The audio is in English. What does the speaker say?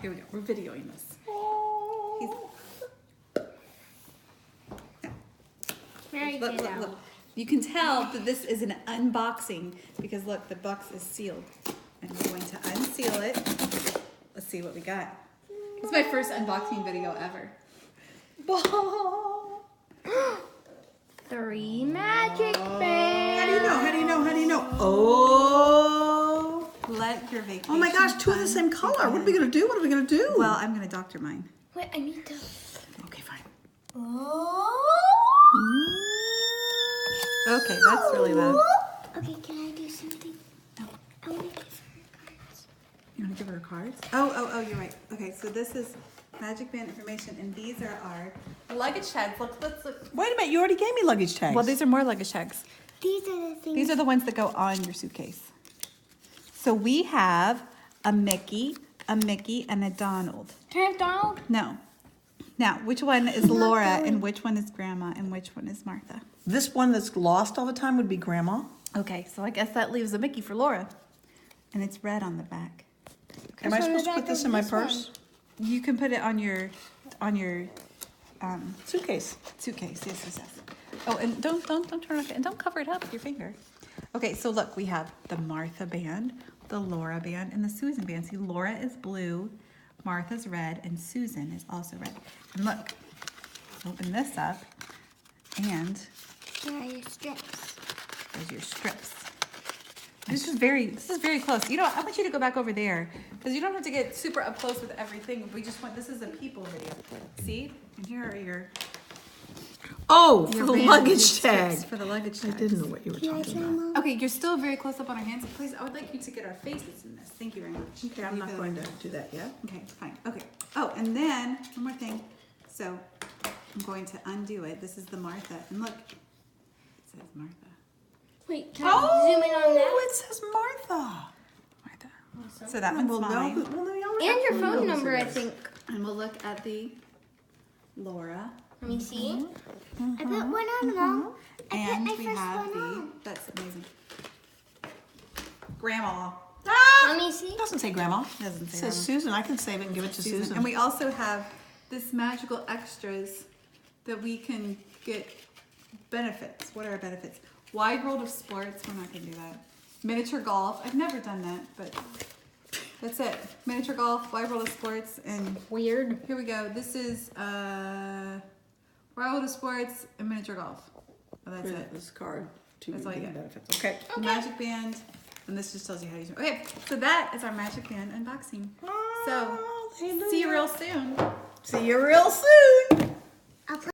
here we go. We're videoing this. Look. You can tell that this is an unboxing because look, the box is sealed. And we're going to unseal it. Let's see what we got. It's my first unboxing video ever. 3 magic bands. How do you know? Oh. Let your vacation. Oh my gosh, 2 of the same color. What are we going to do? Well, I'm going to doctor mine. Wait, I need to. Okay, fine. Oh. Okay, that's really loud. Okay, can I do something? No. I want to give her cards. You want to give her cards? Oh, you're right. Okay, so this is Magic Band information, and these are our luggage tags. Let's look. Wait a minute, you already gave me luggage tags. Well, these are more luggage tags. These are the things. These are the ones that go on your suitcase. So we have a Mickey, and a Donald. Can I have Donald? No. Now, which one is Laura, and which one is Grandma, and which one is Martha? This one that's lost all the time would be Grandma. Okay, so I guess that leaves a Mickey for Laura. And it's red on the back. Am I supposed to put this in my purse? You can put it on your Suitcase. suitcase. Yes. Oh, and don't turn off, and don't cover it up with your finger. Okay, so look, we have the Martha band, the Laura band, and the Susan band. See, Laura is blue, Martha's red, and Susan is also red. And look, open this up, and Here are your strips. there's your strips. This is very close. You know, I want you to go back over there because you don't have to get super up close with everything. We just want, this is a people video. See? And here are your Oh, for the band, luggage your strips tag. for the luggage I tags. didn't know what you were Can I talking try, about. Mom? Okay, you're still very close up on our hands. So please, I would like you to get our faces in this. Thank you very much. Okay, I'm not going to do that yet. Okay, fine. Okay. Oh, and then one more thing. So I'm going to undo it. This is the Martha. And look, it says Martha. Wait, can I zoom in on that? It says Martha. Martha. So that one's mine. And your phone number, I think. And we'll look at the Laura. Let me see. I put one on, Mom. And my we first have one the, on. that's amazing. Grandma. Let me see. It doesn't say Grandma. Doesn't It say says Susan. I can save it and give it to Susan. And we also have this magical extras that we can get benefits. What are our benefits? Wide World of Sports. We're not going to do that. Miniature golf. I've never done that, but that's it. Miniature golf, Wide World of Sports, and Weird. here we go. This is Wide World of Sports and miniature golf. Oh, that's it. This card. That's all you get. Benefits. Okay. Magic band, and this just tells you how to use it. Okay, so that is our Magic Band unboxing. So, see you real soon. See you real soon.